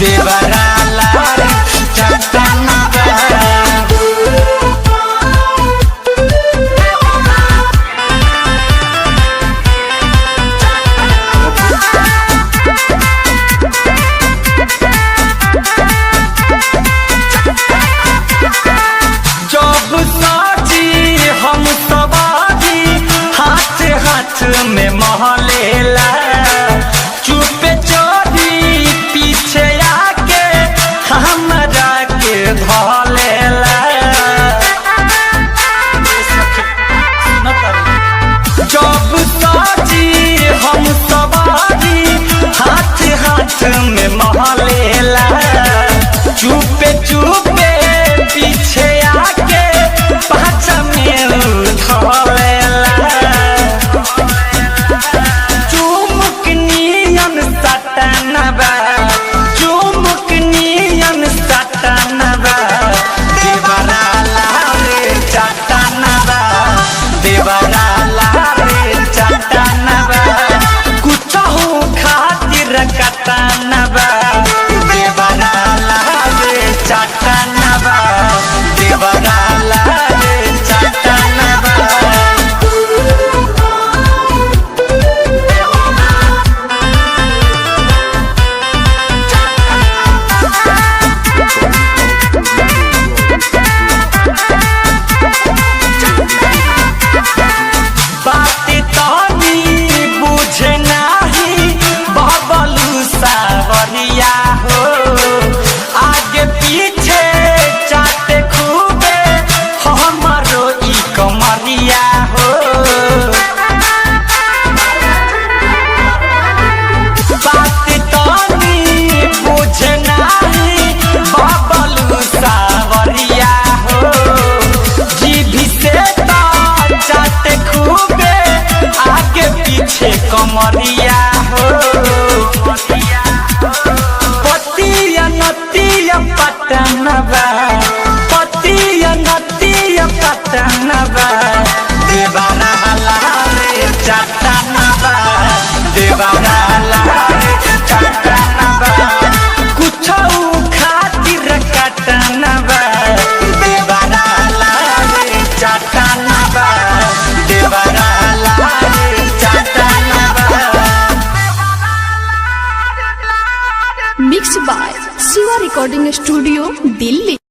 देवरा लाल चटना बा। जब साजी हम सवारी हाथ हाथ में महलेला चुपे चोरी पीछे आके हमरा के धलेला। जब साजी हम सवारी हाथ हाथ में महलेला चुपे चुपे पीछे आके पाछा में धलेला। चुमुक नियन सटना बा चुमुक नियन सटना बा देवरा लाल चटना बा देवरा लाल चटना बा। कुछ खातिर कटना बा देवरा लाल चटना बा देवरा लाल चटना बा। बात तनी बुझे नाही बबलू सावरिया हो आगे पीछे चाटे खूबे हमरो ई कमरिया हो। बात तनी बुझे नाही बबलू सावरिया हो जीभी से चाटे खूबे आगे पीछे कमरिया हो। पतिया नतिया पटना बा पतिया नतिया पटना बा देवरा लाल चटना बा देवरा लाल चटना बा। कुछ खातिर कटना बा देवरा लाल चटना बा देवरा लाल चटना बा। Mix by Shiva recording studio Delhi.